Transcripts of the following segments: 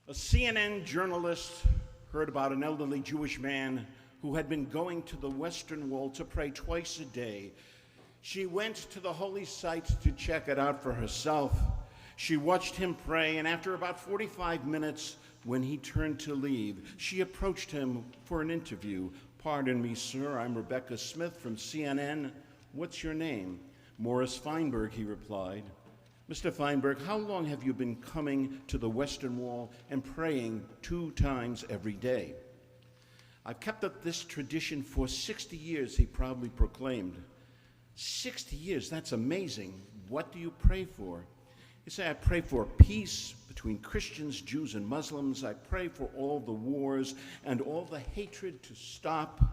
A CNN journalist heard about an elderly Jewish man who had been going to the Western Wall to pray twice a day. She went to the holy site to check it out for herself. She watched him pray, and after about 45 minutes, when he turned to leave, she approached him for an interview. "Pardon me, sir, I'm Rebecca Smith from CNN. What's your name?" "Morris Feinberg," he replied. "Mr. Feinberg, how long have you been coming to the Western Wall and praying 2 times every day?" "I've kept up this tradition for 60 years, he proudly proclaimed. 60 years, that's amazing. What do you pray for?" He said, "I pray for peace between Christians, Jews, and Muslims. I pray for all the wars and all the hatred to stop.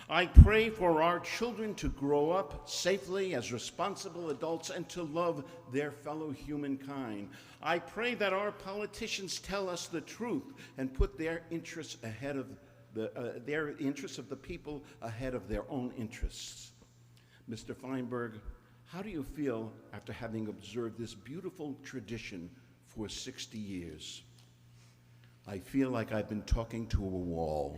I pray for our children to grow up safely as responsible adults and to love their fellow humankind. I pray that our politicians tell us the truth and put their interests ahead of their interests of the people ahead of their own interests." Mr. Feinberg, how do you feel after having observed this beautiful tradition for 60 years? "I feel like I've been talking to a wall."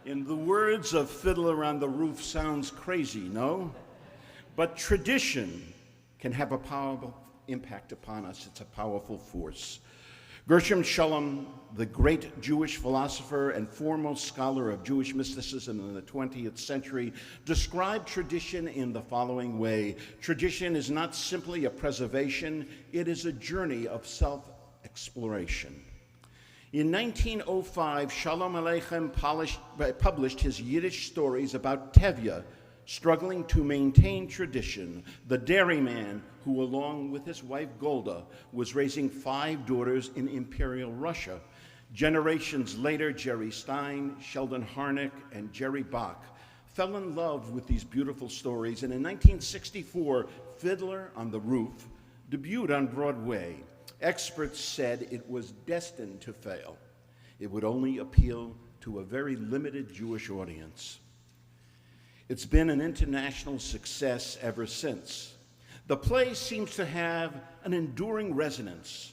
In the words of Fiddler on the Roof, sounds crazy, no? But tradition can have a powerful impact upon us. It's a powerful force. Gershom Shalom, the great Jewish philosopher and foremost scholar of Jewish mysticism in the 20th century, described tradition in the following way: tradition is not simply a preservation, it is a journey of self-exploration. In 1905, Shalom Aleichem published his Yiddish stories about Tevye, struggling to maintain tradition, the dairyman who, along with his wife Golda, was raising 5 daughters in Imperial Russia. Generations later, Jerry Stein, Sheldon Harnick, and Jerry Bach fell in love with these beautiful stories, and in 1964, Fiddler on the Roof debuted on Broadway. Experts said it was destined to fail. It would only appeal to a very limited Jewish audience. It's been an international success ever since. The play seems to have an enduring resonance.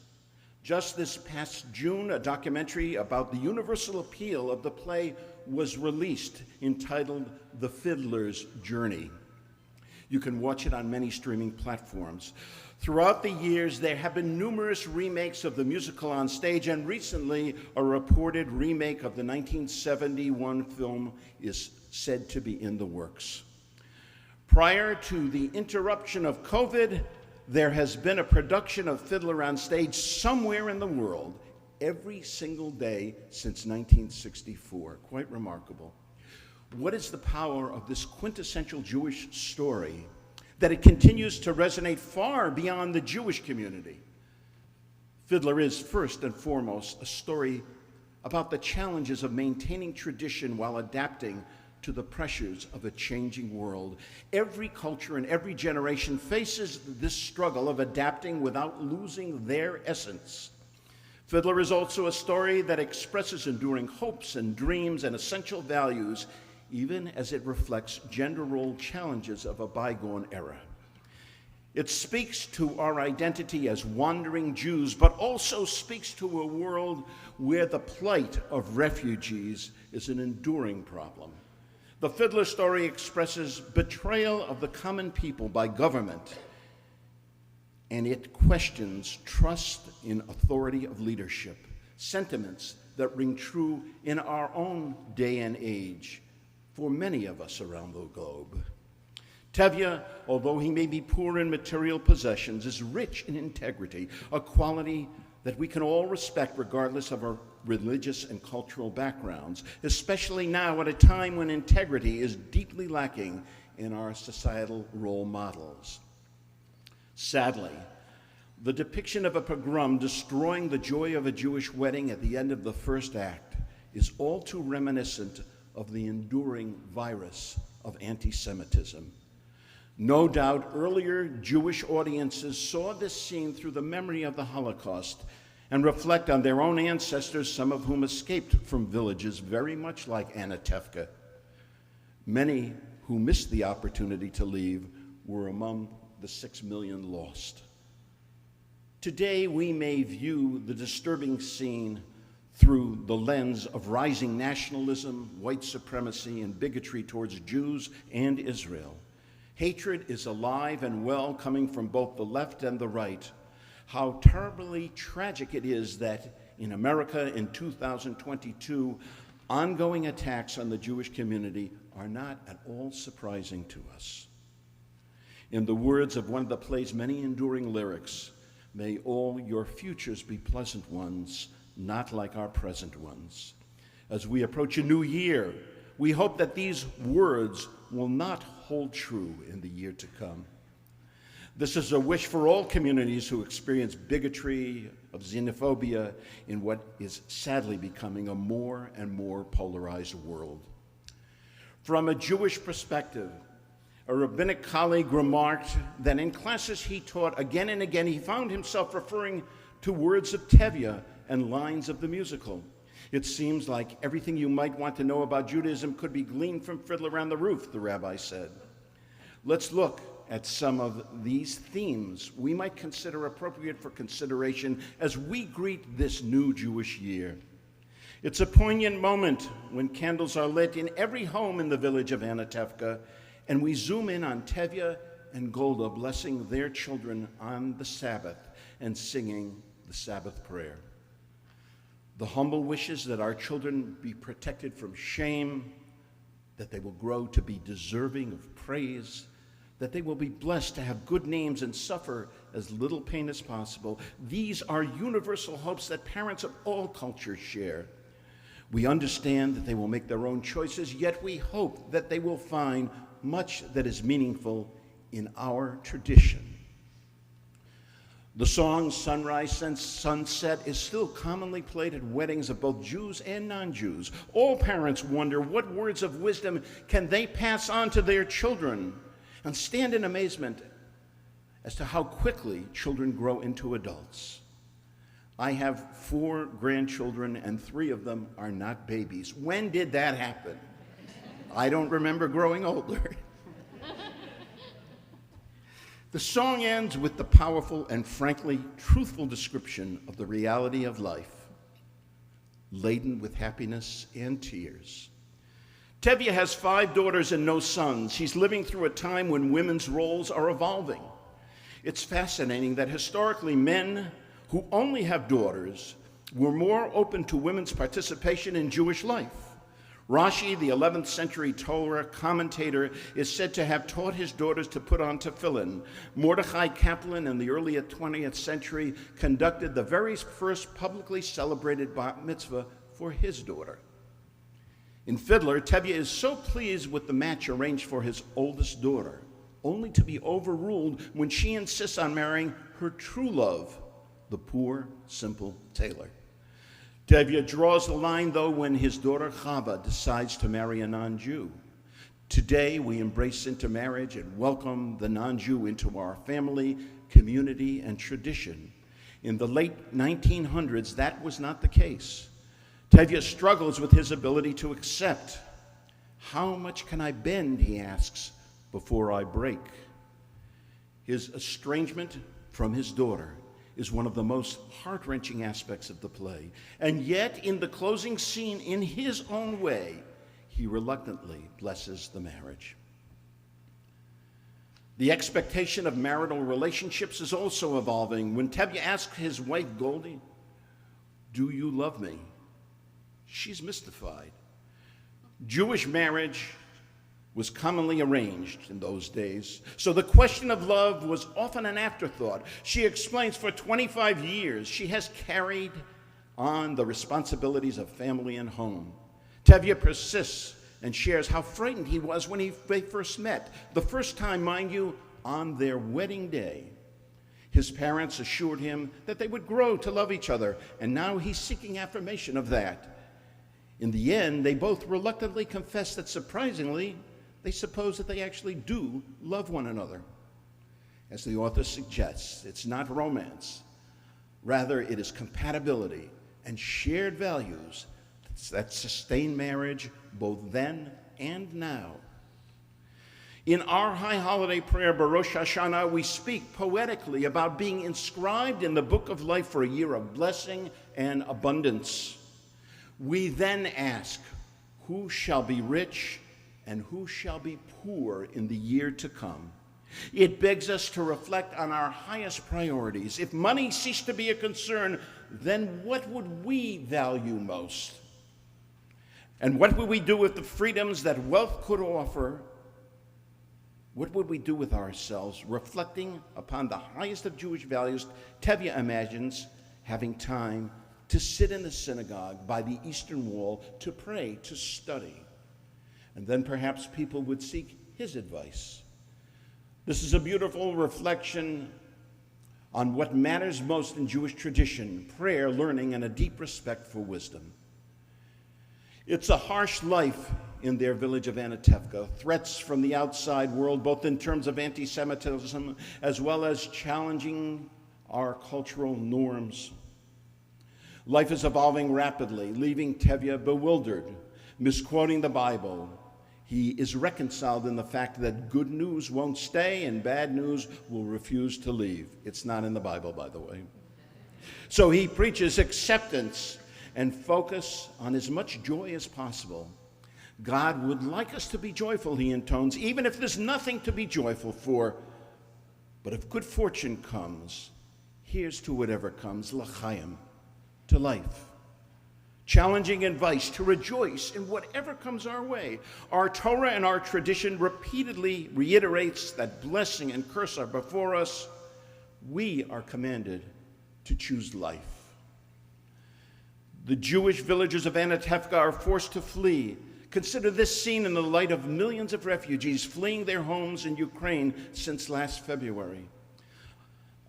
Just this past June, a documentary about the universal appeal of the play was released, entitled The Fiddler's Journey. You can watch it on many streaming platforms. Throughout the years, there have been numerous remakes of the musical on stage, and recently, a reported remake of the 1971 film is said to be in the works. Prior to the interruption of COVID, there has been a production of Fiddler on stage somewhere in the world every single day since 1964. Quite remarkable. What is the power of this quintessential Jewish story that it continues to resonate far beyond the Jewish community? Fiddler is, first and foremost, a story about the challenges of maintaining tradition while adapting to the pressures of a changing world. Every culture and every generation faces this struggle of adapting without losing their essence. Fiddler is also a story that expresses enduring hopes and dreams and essential values, even as it reflects gender role challenges of a bygone era. It speaks to our identity as wandering Jews, but also speaks to a world where the plight of refugees is an enduring problem. The Fiddler story expresses betrayal of the common people by government, and it questions trust in authority of leadership, sentiments that ring true in our own day and age for many of us around the globe. Tevye, although he may be poor in material possessions, is rich in integrity, a quality that we can all respect regardless of our religious and cultural backgrounds, especially now at a time when integrity is deeply lacking in our societal role models. Sadly, the depiction of a pogrom destroying the joy of a Jewish wedding at the end of the first act is all too reminiscent of the enduring virus of anti-Semitism. No doubt earlier Jewish audiences saw this scene through the memory of the Holocaust and reflect on their own ancestors, some of whom escaped from villages very much like Anatevka. Many who missed the opportunity to leave were among the 6 million lost. Today, we may view the disturbing scene through the lens of rising nationalism, white supremacy, and bigotry towards Jews and Israel. Hatred is alive and well, coming from both the left and the right. How terribly tragic it is that in America in 2022, ongoing attacks on the Jewish community are not at all surprising to us. In the words of one of the play's many enduring lyrics, may all your futures be pleasant ones, not like our present ones. As we approach a new year, we hope that these words will not hold true in the year to come. This is a wish for all communities who experience bigotry, of xenophobia, in what is sadly becoming a more and more polarized world. From a Jewish perspective, a rabbinic colleague remarked that in classes he taught again and again, he found himself referring to words of Tevye and lines of the musical. It seems like everything you might want to know about Judaism could be gleaned from Fiddler on the Roof, the rabbi said. Let's look at some of these themes we might consider appropriate for consideration as we greet this new Jewish year. It's a poignant moment when candles are lit in every home in the village of Anatevka, and we zoom in on Tevye and Golda blessing their children on the Sabbath and singing the Sabbath prayer. The humble wishes that our children be protected from shame, that they will grow to be deserving of praise, that they will be blessed to have good names and suffer as little pain as possible. These are universal hopes that parents of all cultures share. We understand that they will make their own choices, yet we hope that they will find much that is meaningful in our tradition. The song Sunrise and Sunset is still commonly played at weddings of both Jews and non-Jews. All parents wonder what words of wisdom can they pass on to their children, and stand in amazement as to how quickly children grow into adults. I have 4 grandchildren, and 3 of them are not babies. When did that happen? I don't remember growing older. The song ends with the powerful and frankly truthful description of the reality of life, laden with happiness and tears. Tevye has 5 daughters and no sons. She's living through a time when women's roles are evolving. It's fascinating that historically men who only have daughters were more open to women's participation in Jewish life. Rashi, the 11th century Torah commentator, is said to have taught his daughters to put on tefillin. Mordechai Kaplan in the early 20th century conducted the very first publicly celebrated bat mitzvah for his daughter. In Fiddler, Tevye is so pleased with the match arranged for his oldest daughter, only to be overruled when she insists on marrying her true love, the poor, simple tailor. Tevye draws the line, though, when his daughter Chava decides to marry a non-Jew. Today, we embrace intermarriage and welcome the non-Jew into our family, community, and tradition. In the late 1900s, that was not the case. Tevye struggles with his ability to accept. How much can I bend, he asks, before I break? His estrangement from his daughter is one of the most heart-wrenching aspects of the play. And yet, in the closing scene, in his own way, he reluctantly blesses the marriage. The expectation of marital relationships is also evolving. When Tevye asks his wife, Goldie, "Do you love me?" she's mystified. Jewish marriage was commonly arranged in those days, so the question of love was often an afterthought. She explains for 25 years she has carried on the responsibilities of family and home. Tevye persists and shares how frightened he was when they first met, the first time, mind you, on their wedding day. His parents assured him that they would grow to love each other, and now he's seeking affirmation of that. In the end, they both reluctantly confess that, surprisingly, they suppose that they actually do love one another. As the author suggests, it's not romance. Rather, it is compatibility and shared values that sustain marriage both then and now. In our high holiday prayer, Rosh Hashanah, we speak poetically about being inscribed in the book of life for a year of blessing and abundance. We then ask, who shall be rich and who shall be poor in the year to come? It begs us to reflect on our highest priorities. If money ceased to be a concern, then what would we value most? And what would we do with the freedoms that wealth could offer? What would we do with ourselves? Reflecting upon the highest of Jewish values, Tevye imagines having time to sit in the synagogue by the Eastern Wall to pray, to study. And then perhaps people would seek his advice. This is a beautiful reflection on what matters most in Jewish tradition: prayer, learning, and a deep respect for wisdom. It's a harsh life in their village of Anatevka. Threats from the outside world, both in terms of anti-Semitism as well as challenging our cultural norms. Life is evolving rapidly, leaving Tevye bewildered, misquoting the Bible. He is reconciled in the fact that good news won't stay and bad news will refuse to leave. It's not in the Bible, by the way. So he preaches acceptance and focus on as much joy as possible. God would like us to be joyful, he intones, even if there's nothing to be joyful for. But if good fortune comes, here's to whatever comes, l'chaim, to life. Challenging advice to rejoice in whatever comes our way. Our Torah and our tradition repeatedly reiterates that blessing and curse are before us. We are commanded to choose life. The Jewish villagers of Anatevka are forced to flee. Consider this scene in the light of millions of refugees fleeing their homes in Ukraine since last February.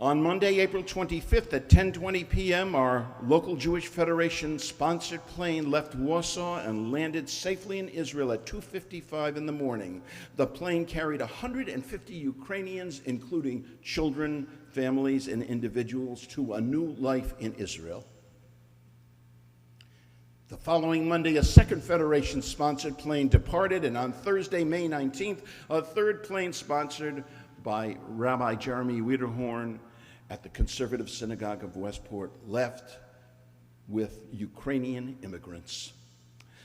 On Monday, April 25th at 10:20 p.m., our local Jewish Federation-sponsored plane left Warsaw and landed safely in Israel at 2:55 in the morning. The plane carried 150 Ukrainians, including children, families, and individuals, to a new life in Israel. The following Monday, a second Federation-sponsored plane departed, and on Thursday, May 19th, a third plane sponsored by Rabbi Jeremy Wiederhorn at the Conservative Synagogue of Westport left with Ukrainian immigrants.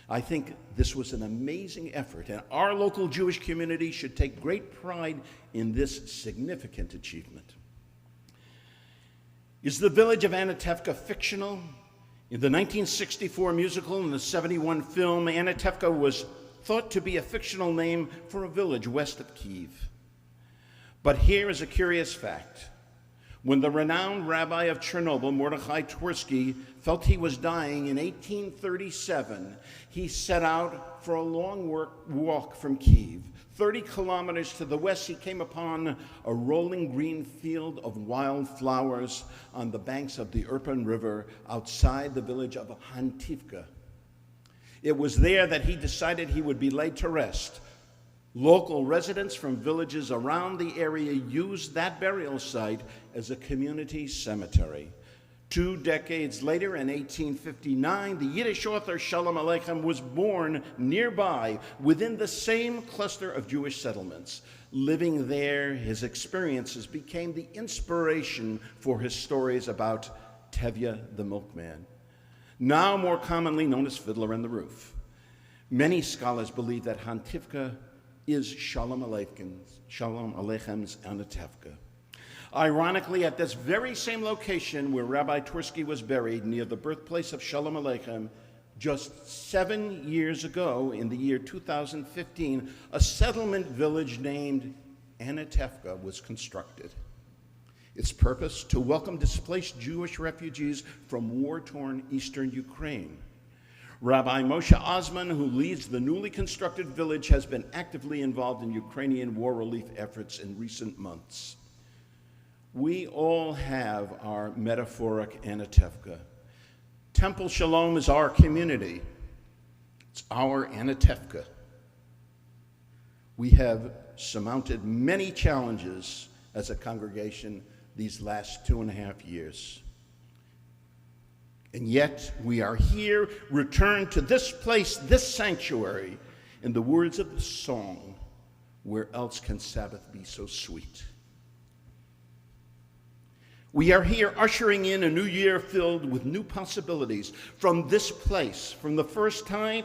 I think this was an amazing effort, and our local Jewish community should take great pride in this significant achievement. Is the village of Anatevka fictional? In the 1964 musical and the 71 film, Anatevka was thought to be a fictional name for a village west of Kyiv. But here is a curious fact. When the renowned rabbi of Chernobyl, Mordechai Twersky, felt he was dying in 1837, he set out for a long walk from Kyiv. 30 kilometers to the west, he came upon a rolling green field of wildflowers on the banks of the Irpin River outside the village of Anatevka. It was there that he decided he would be laid to rest. Local residents from villages around the area used that burial site as a community cemetery. 2 decades later, in 1859, the Yiddish author Shalom Aleichem was born nearby within the same cluster of Jewish settlements. Living there, his experiences became the inspiration for his stories about Tevye the milkman, now more commonly known as Fiddler on the Roof. Many scholars believe that Anatevka is Shalom Aleichen's Anatevka. Ironically, at this very same location where Rabbi Twersky was buried, near the birthplace of Shalom Aleichem, just 7 years ago, in the year 2015, a settlement village named Anatevka was constructed. Its purpose, to welcome displaced Jewish refugees from war-torn eastern Ukraine. Rabbi Moshe Osman, who leads the newly constructed village, has been actively involved in Ukrainian war relief efforts in recent months. We all have our metaphoric Anatevka. Temple Shalom is our community. It's our Anatevka. We have surmounted many challenges as a congregation these last 2.5 years. And yet we are here, returned to this place, this sanctuary, in the words of the song, Where else can Sabbath be so sweet? We are here ushering in a new year filled with new possibilities. From this place, for the first time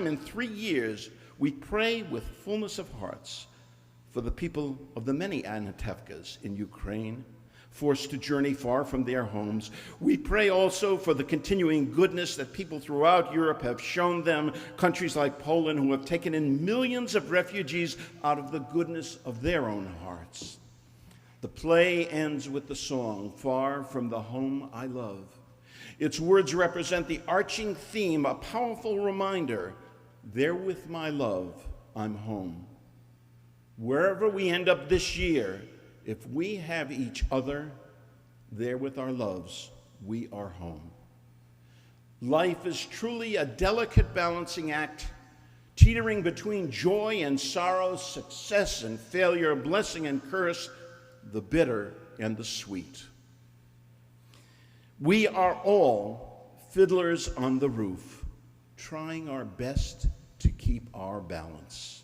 in 3 years, we pray with fullness of hearts for the people of the many Anatevkas in Ukraine, forced to journey far from their homes. We pray also for the continuing goodness that people throughout Europe have shown them, countries like Poland who have taken in millions of refugees out of the goodness of their own hearts. The play ends with the song, Far from the Home I Love. Its words represent the arching theme, a powerful reminder, there with my love, I'm home. Wherever we end up this year, if we have each other, there with our loves, we are home. Life is truly a delicate balancing act, teetering between joy and sorrow, success and failure, blessing and curse, the bitter and the sweet. We are all fiddlers on the roof, trying our best to keep our balance.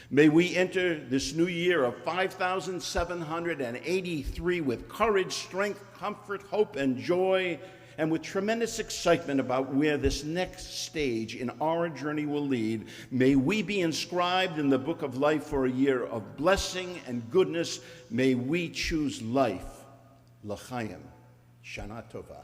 May we enter this new year of 5,783 with courage, strength, comfort, hope, and joy, and with tremendous excitement about where this next stage in our journey will lead. May we be inscribed in the book of life for a year of blessing and goodness. May we choose life. L'chaim. Shana Tova.